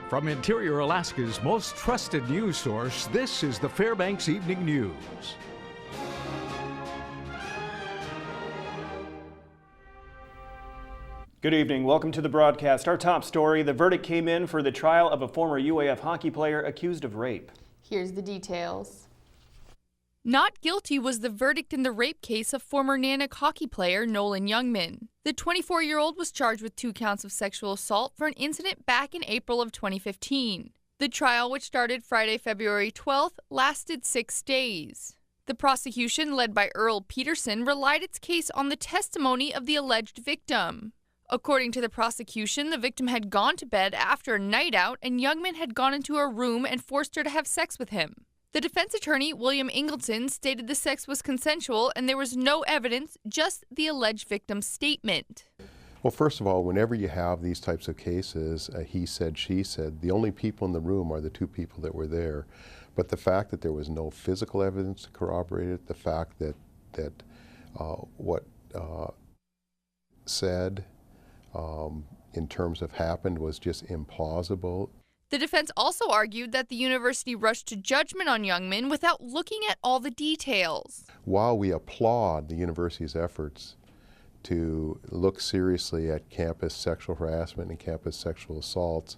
From Interior Alaska's most trusted news source, this is the Fbx Evening News. Good evening. Welcome to the broadcast. Our top story, the verdict came in for the trial of a former UAF hockey player accused of rape. Here's the details. Not guilty was the verdict in the rape case of former Nanook hockey player Nolan Young. The 24-year-old was charged with 2 counts of sexual assault for an incident back in April of 2015. The trial, which started Friday, February 12th, lasted 6 days. The prosecution, led by Earl Peterson, relied its case on the testimony of the alleged victim. According to the prosecution, the victim had gone to bed after a night out and Youngman had gone into her room and forced her to have sex with him. The defense attorney, William Ingleton, stated the sex was consensual and there was no evidence, just the alleged victim's statement. Well, first of all, whenever you have these types of cases, he said, she said, the only people in the room are the 2 people that were there. But the fact that there was no physical evidence to corroborate it, the fact that what said in terms of happened was just implausible. The defense also argued that the university rushed to judgment on Youngman without looking at all the details. While we applaud the university's efforts to look seriously at campus sexual harassment and campus sexual assaults,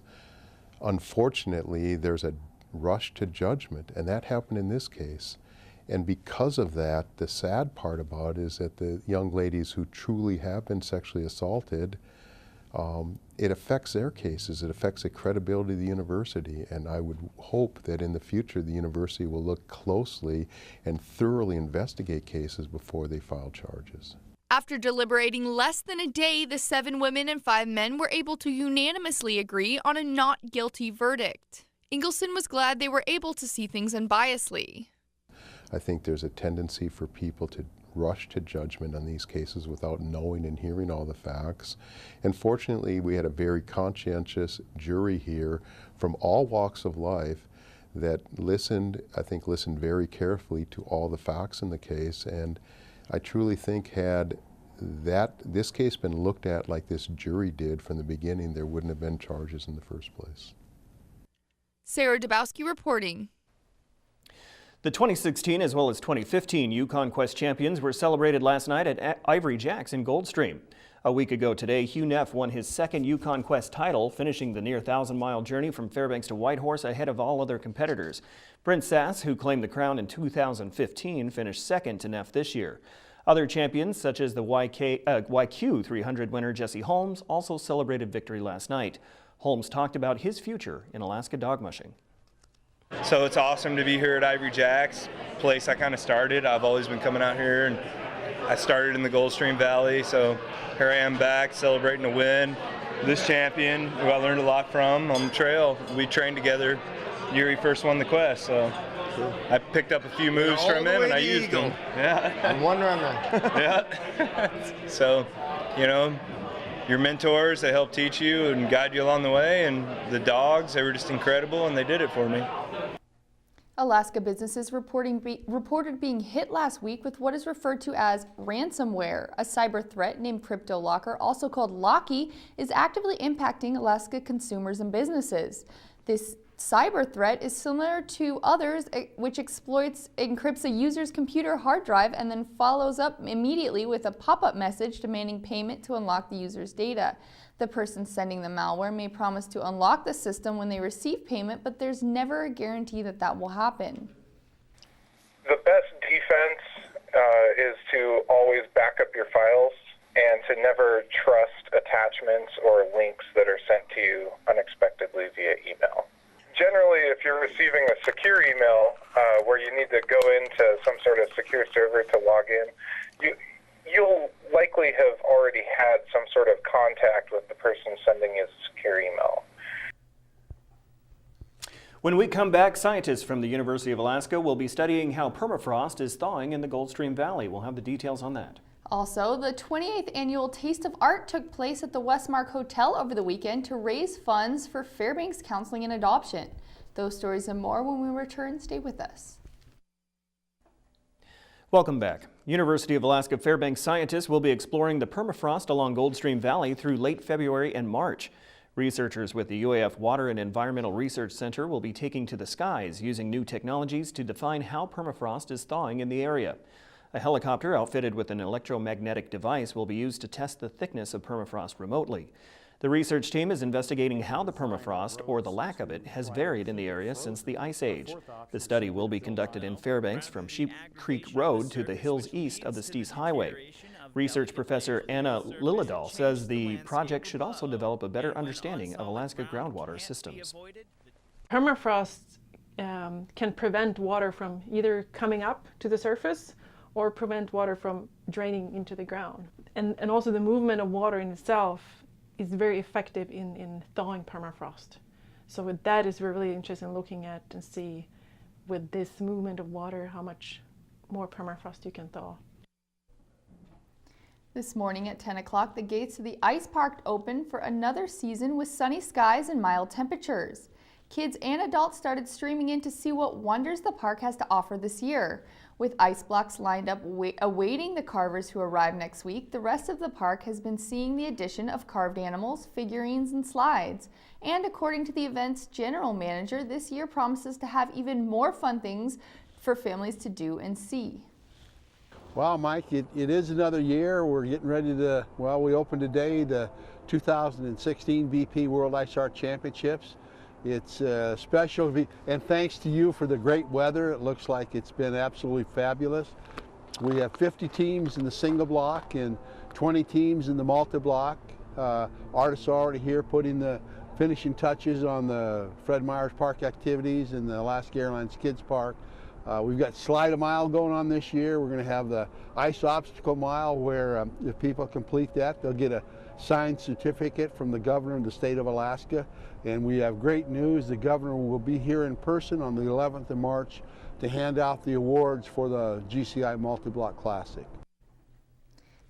unfortunately there's a rush to judgment, and that happened in this case. And because of that, the sad part about it is that the young ladies who truly have been sexually assaulted, it affects their cases, it affects the credibility of the university, and I would hope that in the future the university will look closely and thoroughly investigate cases before they file charges. After deliberating less than a day, the 7 women and 5 men were able to unanimously agree on a not guilty verdict. Ingleson was glad they were able to see things unbiasedly. I think there's a tendency for people to rush to judgment on these cases without knowing and hearing all the facts. And fortunately, we had a very conscientious jury here from all walks of life that listened, I think listened very carefully to all the facts in the case. And I truly think had this case been looked at like this jury did from the beginning, there wouldn't have been charges in the first place. Sarah Dabowski reporting. The 2016 as well as 2015 Yukon Quest champions were celebrated last night at Ivory Jacks in Goldstream. A week ago today, Hugh Neff won his 2nd Yukon Quest title, finishing the near 1,000-mile journey from Fairbanks to Whitehorse ahead of all other competitors. Brent Sass, who claimed the crown in 2015, finished 2nd to Neff this year. Other champions, such as the YQ 300 winner Jesse Holmes, also celebrated victory last night. Holmes talked about his future in Alaska dog mushing. So it's awesome to be here at Ivory Jacks, place I kind of started. I've always been coming out here, and I started in the Goldstream Valley, so here I am back celebrating a win. This champion, who I learned a lot from on the trail, we trained together the year he first won the Quest, so I picked up a few moves from him and I used them. Yeah. And one runner. Yeah. So, you know, your mentors, they help teach you and guide you along the way, and the dogs, they were just incredible, and they did it for me. Alaska businesses reported being hit last week with what is referred to as ransomware. A cyber threat named CryptoLocker, also called Locky, is actively impacting Alaska consumers and businesses. This cyber threat is similar to others, which encrypts a user's computer hard drive and then follows up immediately with a pop-up message demanding payment to unlock the user's data. The person sending the malware may promise to unlock the system when they receive payment, but there's never a guarantee that that will happen. The best defense is to always back up your files and to never trust attachments or links that are sent to you unexpectedly via email. Generally, if you're receiving a secure email where you need to go into some sort of secure server to log in, you'll likely have already had some sort of contact with the person sending you a secure email. When we come back, scientists from the University of Alaska will be studying how permafrost is thawing in the Goldstream Valley. We'll have the details on that. Also, the 28th annual Taste of Art took place at the Westmark Hotel over the weekend to raise funds for Fairbanks Counseling and Adoption. Those stories and more when we return. Stay with us. Welcome back. University of Alaska Fairbanks scientists will be exploring the permafrost along Goldstream Valley through late February and March. Researchers with the UAF Water and Environmental Research Center will be taking to the skies using new technologies to define how permafrost is thawing in the area. A helicopter outfitted with an electromagnetic device will be used to test the thickness of permafrost remotely. The research team is investigating how the permafrost, or the lack of it, has varied in the area since the Ice Age. The study will be conducted in Fairbanks from Sheep Creek Road to the hills east of the Steese Highway. Research professor Anna Lillidahl says the project should also develop a better understanding of Alaska groundwater systems. Permafrost can prevent water from either coming up to the surface or prevent water from draining into the ground. And also the movement of water in itself is very effective in thawing permafrost. So with that is we're really interested in looking at and see with this movement of water how much more permafrost you can thaw. This morning at 10 o'clock, the gates to the ice park opened for another season with sunny skies and mild temperatures. Kids and adults started streaming in to see what wonders the park has to offer this year. With ice blocks lined up awaiting the carvers who arrive next week, the rest of the park has been seeing the addition of carved animals, figurines, and slides. And according to the event's general manager, this year promises to have even more fun things for families to do and see. Well, Mike, it is another year. We're getting ready to, well, we opened today the 2016 VP World Ice Art Championships. It's special, and thanks to you for the great weather. It looks like it's been absolutely fabulous. We have 50 teams in the single block and 20 teams in the multi-block. Artists are already here putting the finishing touches on the Fred Meyers Park activities and the Alaska Airlines Kids Park. We've got Slide a Mile going on this year. We're going to have the Ice Obstacle Mile where if people complete that, they'll get a signed certificate from the governor of the state of Alaska. And we have great news. The governor will be here in person on the 11th of March to hand out the awards for the GCI Multi-Block Classic.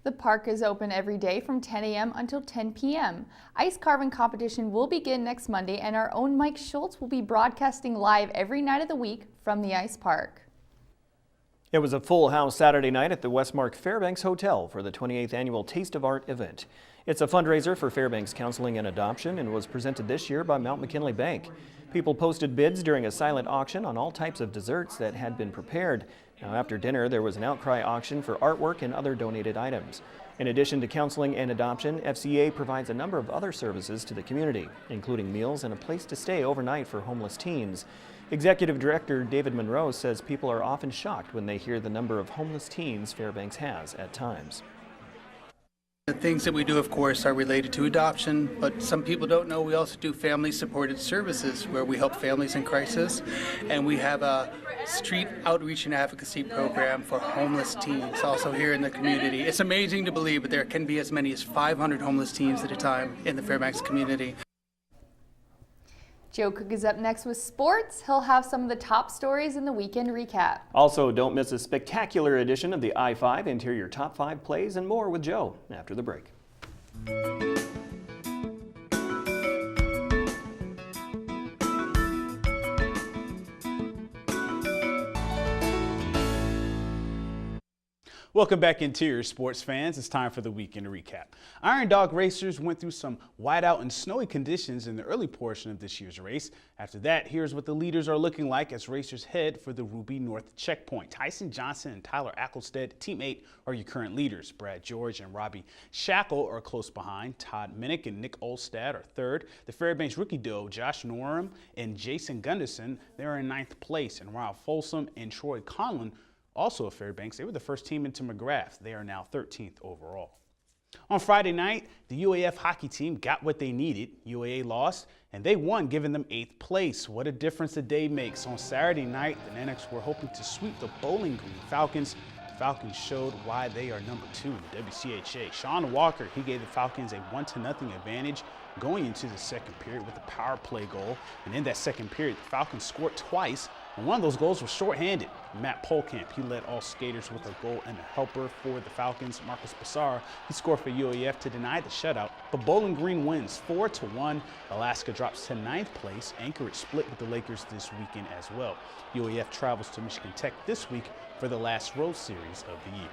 The park is open every day from 10 a.m. until 10 p.m. Ice carving competition will begin next Monday, and our own Mike Schultz will be broadcasting live every night of the week from the ice park. It was a full house Saturday night at the Westmark Fairbanks Hotel for the 28th annual Taste of Art event. It's a fundraiser for Fairbanks Counseling and Adoption and was presented this year by Mount McKinley Bank. People posted bids during a silent auction on all types of desserts that had been prepared. Now, after dinner, there was an outcry auction for artwork and other donated items. In addition to counseling and adoption, FCA provides a number of other services to the community, including meals and a place to stay overnight for homeless teens. Executive Director David Monroe says people are often shocked when they hear the number of homeless teens Fairbanks has at times. The things that we do, of course, are related to adoption, but some people don't know we also do family-supported services where we help families in crisis, and we have a street outreach and advocacy program for homeless teens also here in the community. It's amazing to believe, but there can be as many as 500 homeless teens at a time in the Fairbanks community. Joe Cook is up next with sports. He'll have some of the top stories in the weekend recap. Also, don't miss a spectacular edition of the I-5 Interior Top 5 Plays and more with Joe after the break. Welcome back, Interior sports fans. It's time for the weekend recap. Iron Dog racers went through some whiteout and snowy conditions in the early portion of this year's race. After that, here's what the leaders are looking like as racers head for the Ruby North checkpoint. Tyson Johnson and Tyler Ackelstead, Team 8, are your current leaders. Brad George and Robbie Shackle are close behind. Todd Minnick and Nick Olstad are third. The Fairbanks rookie duo, Josh Norum and Jason Gunderson, they're in 9th place. And Ralph Folsom and Troy Conlon, also of Fairbanks, they were the first team into McGrath. They are now 13th overall. On Friday night, the UAF hockey team got what they needed. UAA lost, and they won, giving them 8th place. What a difference a day makes. On Saturday night, the Nanooks were hoping to sweep the Bowling Green Falcons. The Falcons showed why they are number 2 in the WCHA. Sean Walker, he gave the Falcons a 1-0 advantage going into the second period with a power play goal. And in that second period, the Falcons scored twice. And one of those goals was shorthanded. Matt Polkamp, he led all skaters with a goal and a helper for the Falcons. Marcus Bassar, he scored for UAF to deny the shutout. But Bowling Green wins 4-1. Alaska drops to 9th place. Anchorage split with the Lakers this weekend as well. UAF travels to Michigan Tech this week for the last road series of the year.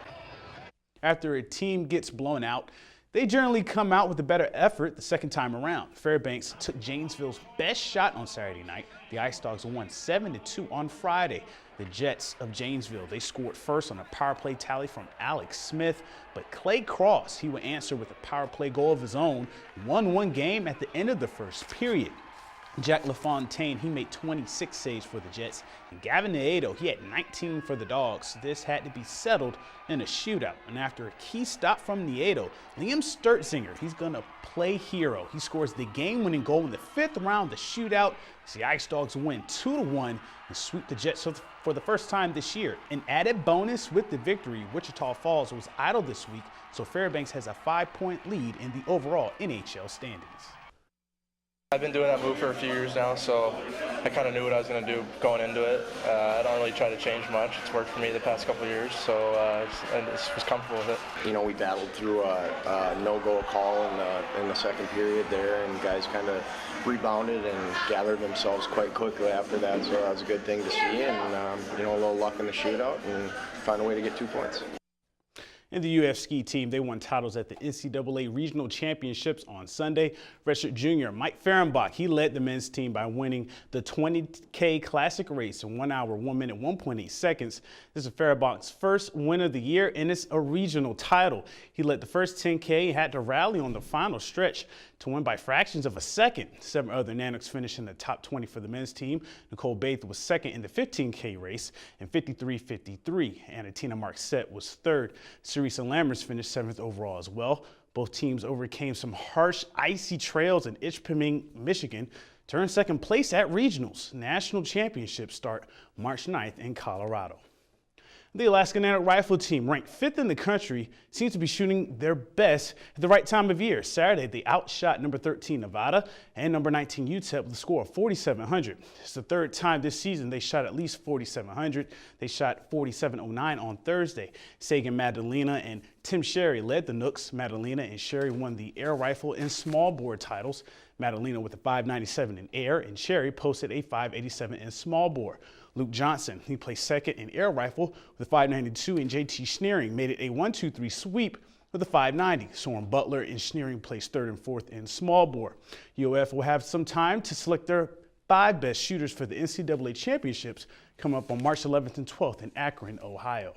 After a team gets blown out, They generally come out with a better effort the second time around. Fairbanks took Janesville's best shot on Saturday night. The Ice Dogs won 7-2 on Friday. The Jets of Janesville, they scored first on a power play tally from Alex Smith, but Clay Cross, he would answer with a power play goal of his own, 1-1 game at the end of the first period. Jack LaFontaine, he made 26 saves for the Jets, and Gavin Nieto, he had 19 for the Dogs. This had to be settled in a shootout, and after a key stop from Nieto, Liam Sturtzinger, he's gonna play hero. He scores the game-winning goal in the 5th round of the shootout. The Ice Dogs win 2-1 and sweep the Jets for the first time this year. An added bonus with the victory, Wichita Falls was idle this week, so Fairbanks has a 5-point lead in the overall NHL standings. I've been doing that move for a few years now, so I kind of knew what I was going to do going into it. I don't really try to change much. It's worked for me the past couple of years, so I was comfortable with it. You know, we battled through a no-goal call in the second period there, and guys kind of rebounded and gathered themselves quite quickly after that, so that was a good thing to see, and you know, a little luck in the shootout and find a way to get 2 points. And the UF ski team, they won titles at the NCAA Regional Championships on Sunday. Redshirt junior Mike Fehrenbach, he led the men's team by winning the 20K Classic race in 1 hour, 1 minute, 1.8 seconds. This is Fehrenbach's first win of the year, and it's a regional title. He led the first 10K and had to rally on the final stretch to win by fractions of a second. 7 other Nanoks finished in the top 20 for the men's team. Nicole Baith was second in the 15K race in 53.53. Anna Tina Marksett was third. Cerisa Lammers finished 7th overall as well. Both teams overcame some harsh, icy trails in Ishpeming, Michigan, to earn second place at regionals. National championships start March 9th in Colorado. The Alaska Nanok Rifle Team, ranked 5th in the country, seems to be shooting their best at the right time of year. Saturday, they outshot number 13 Nevada and number 19 UTEP with a score of 4,700. It's the 3rd time this season they shot at least 4,700. They shot 4,709 on Thursday. Sagan Madalena and Tim Sherry led the Nooks. Madalena and Sherry won the air rifle and small bore titles. Madalena with a 597 in air, and Sherry posted a 587 in small bore. Luke Johnson, he placed second in air rifle with a 592, and JT Schneering made it a 1-2-3 sweep with a 590. Soren Butler and Schneering placed 3rd and 4th in small bore. UOF will have some time to select their 5 best shooters for the NCAA championships coming up on March 11th and 12th in Akron, Ohio.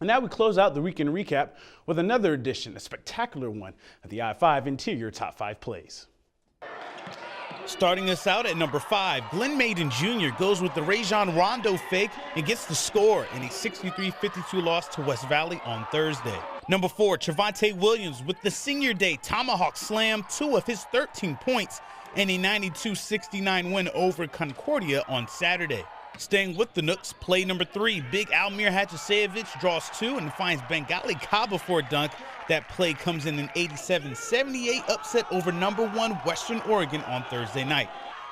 And now we close out the weekend recap with another edition, a spectacular one, of the I-5 Interior Top 5 Plays. Starting us out at number 5, Glenn Maiden Jr. goes with the Rajon Rondo fake and gets the score in a 63-52 loss to West Valley on Thursday. Number 4, Trevante Williams with the Senior Day Tomahawk Slam, 2 of his 13 points, and a 92-69 win over Concordia on Saturday. Staying with the Nooks, play number 3, Big Almir Hadjisevich draws 2 and finds Bengali Kaba for a dunk. That play comes in an 87-78 upset over number 1 Western Oregon on Thursday night.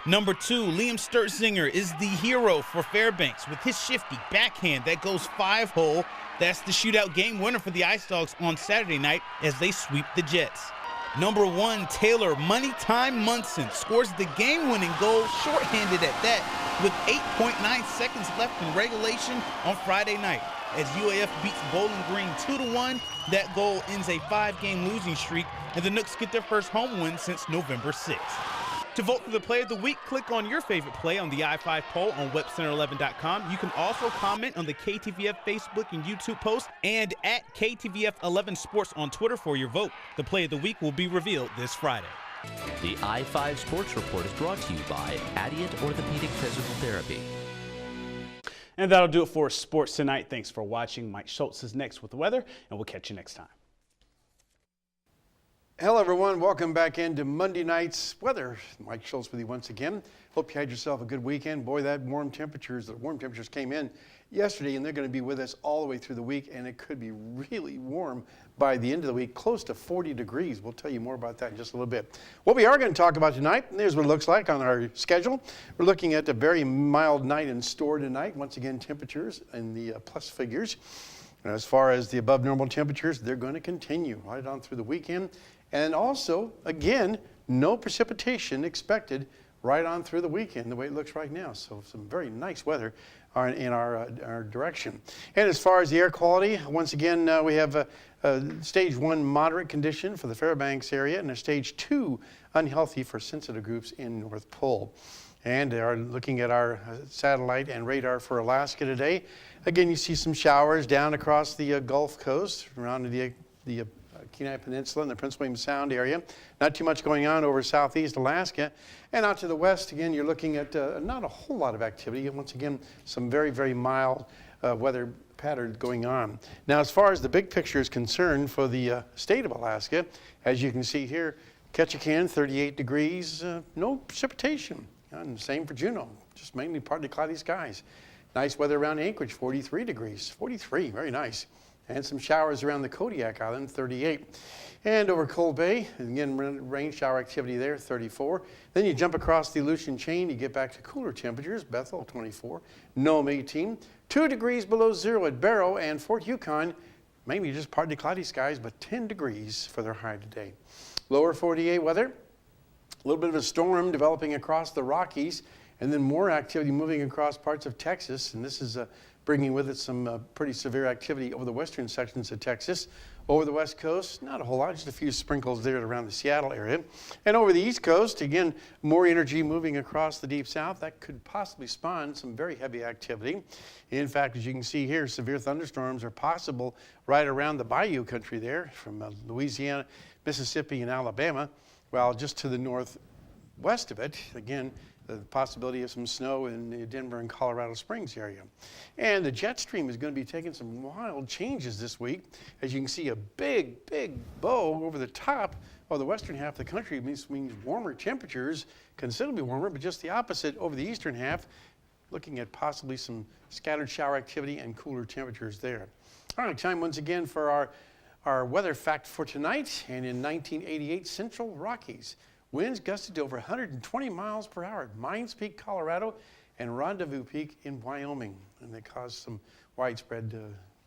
Number 2, Liam Sturtzinger is the hero for Fairbanks with his shifty backhand that goes 5-hole. That's the shootout game winner for the Ice Dogs on Saturday night as they sweep the Jets. Number 1, Taylor Money Time Munson scores the game-winning goal, shorthanded at that, with 8.9 seconds left in regulation on Friday night. As UAF beats Bowling Green 2-1, that goal ends a 5-game losing streak, and the Nooks get their first home win since November 6th. To vote for the play of the week, click on your favorite play on the I-5 poll on webcenter11.com. You can also comment on the KTVF Facebook and YouTube post and at KTVF11 Sports on Twitter for your vote. The play of the week will be revealed this Friday. The I-5 Sports Report is brought to you by Adient Orthopedic Physical Therapy. And that'll do it for sports tonight. Thanks for watching. Mike Schultz is next with the weather, and we'll catch you next time. Hello, everyone. Welcome back into Monday night's weather. Mike Schultz with you once again. Hope you had yourself a good weekend. Boy, the warm temperatures came in yesterday, and they're going to be with us all the way through the week, and it could be really warm by the end of the week, close to 40 degrees. We'll tell you more about that in just a little bit. What we are going to talk about tonight, and here's what it looks like on our schedule. We're looking at a very mild night in store tonight. Once again, temperatures in the plus figures. And as far as the above normal temperatures, they're going to continue right on through the weekend. And also, again, no precipitation expected right on through the weekend the way it looks right now. So some very nice weather in our direction. And as far as the air quality, once again, we have a stage 1 moderate condition for the Fairbanks area and a stage 2 unhealthy for sensitive groups in North Pole. And are looking at our satellite and radar for Alaska today. Again, you see some showers down across the Gulf Coast, around the Kenai Peninsula and the Prince William Sound area. Not too much going on over southeast Alaska. And out to the west, again, you're looking at not a whole lot of activity. And once again, some very, very mild weather pattern going on. Now, as far as the big picture is concerned for the state of Alaska, as you can see here, Ketchikan, 38 degrees, no precipitation. And same for Juneau, just mainly partly cloudy skies. Nice weather around Anchorage, 43 degrees, 43, very nice. And some showers around the Kodiak Island, 38. And over Cold Bay, again, rain shower activity there, 34. Then you jump across the Aleutian Chain, you get back to cooler temperatures, Bethel, 24, Nome, 18. 2 degrees below zero at Barrow and Fort Yukon, maybe just partly cloudy skies, but 10 degrees for their high today. Lower 48 weather. A little bit of a storm developing across the Rockies, and then more activity moving across parts of Texas. And this is bringing with it some pretty severe activity over the western sections of Texas. Over the west coast, not a whole lot, just a few sprinkles there around the Seattle area. And over the east coast, again, more energy moving across the deep south. That could possibly spawn some very heavy activity. In fact, as you can see here, severe thunderstorms are possible right around the bayou country there, from Louisiana, Mississippi, and Alabama. Well, just to the northwest of it, again, the possibility of some snow in the Denver and Colorado Springs area. And the jet stream is going to be taking some wild changes this week. As you can see, a big, big bow over the top of the western half of the country means warmer temperatures, considerably warmer, but just the opposite over the eastern half, looking at possibly some scattered shower activity and cooler temperatures there. All right, time once again for our weather fact for tonight. And in 1988, Central Rockies. Winds gusted to over 120 miles per hour at Mines Peak, Colorado, and Rendezvous Peak in Wyoming. And they caused some widespread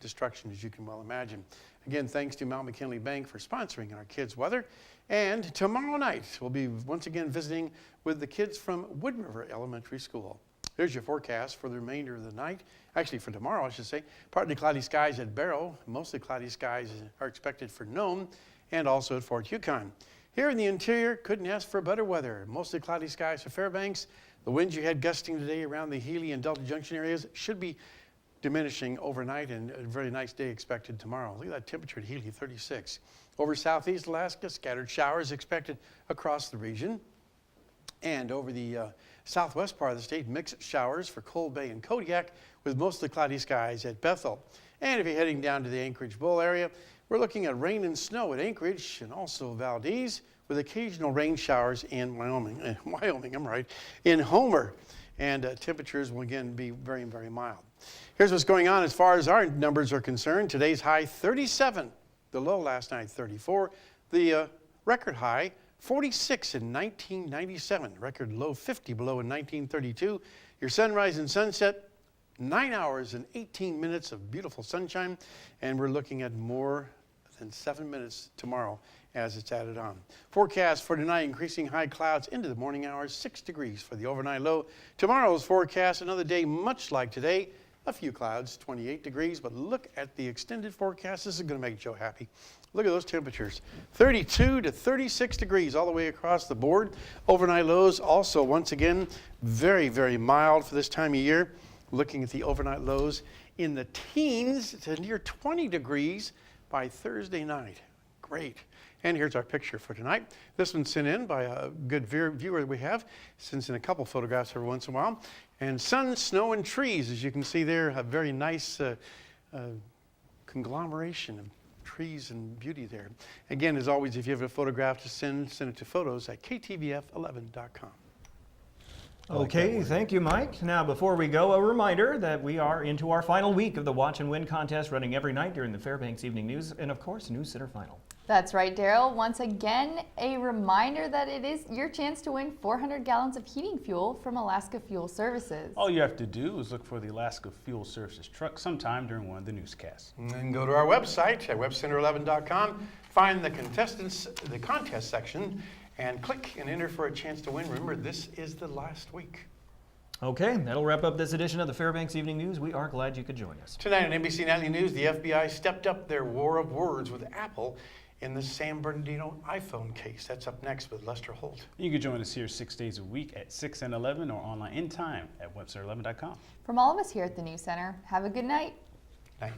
destruction, as you can well imagine. Again, thanks to Mount McKinley Bank for sponsoring our kids' weather. And tomorrow night, we'll be once again visiting with the kids from Wood River Elementary School. Here's your forecast for the remainder of the night. Actually, for tomorrow, I should say. Partly cloudy skies at Barrow. Mostly cloudy skies are expected for Nome and also at Fort Yukon. Here in the interior, couldn't ask for better weather. Mostly cloudy skies for Fairbanks. The winds you had gusting today around the Healy and Delta Junction areas should be diminishing overnight, and a very nice day expected tomorrow. Look at that temperature at Healy, 36. Over southeast Alaska, scattered showers expected across the region. And over the southwest part of the state, mixed showers for Cold Bay and Kodiak with mostly cloudy skies at Bethel. And if you're heading down to the Anchorage Bowl area, we're looking at rain and snow at Anchorage and also Valdez with occasional rain showers in in Homer. And temperatures will again be very, very mild. Here's what's going on as far as our numbers are concerned. Today's high 37, the low last night 34, the record high 46 in 1997, record low 50 below in 1932. Your sunrise and sunset, 9 hours and 18 minutes of beautiful sunshine, and we're looking at more than 7 minutes tomorrow as it's added on. Forecast for tonight, increasing high clouds into the morning hours, 6 degrees for the overnight low. Tomorrow's forecast, another day much like today, a few clouds, 28 degrees, but look at the extended forecast. This is going to make Joe happy. Look at those temperatures, 32 to 36 degrees all the way across the board. Overnight lows also, once again, very, very mild for this time of year. Looking at the overnight lows in the teens to near 20 degrees by Thursday night. Great. And here's our picture for tonight. This one's sent in by a good viewer that we have. Sends in a couple photographs every once in a while. And sun, snow, and trees, as you can see there, a very nice conglomeration of trees and beauty there. Again, as always, if you have a photograph to send it to photos@ktvf11.com. Okay, thank you, Mike. Now, before we go, a reminder that we are into our final week of the Watch and Win contest, running every night during the Fairbanks Evening News and, of course, News Center Final. That's right, Daryl. Once again, a reminder that it is your chance to win 400 gallons of heating fuel from Alaska Fuel Services. All you have to do is look for the Alaska Fuel Services truck sometime during one of the newscasts. And go to our website at webcenter11.com, find the contest section, and click and enter for a chance to win. Remember, this is the last week. Okay, that'll wrap up this edition of the Fairbanks Evening News. We are glad you could join us. Tonight on NBC Nightly News, the FBI stepped up their war of words with Apple in the San Bernardino iPhone case. That's up next with Lester Holt. You can join us here 6 days a week at 6 and 11 or online anytime at webster11.com. From all of us here at the News Center, have a good night. Night.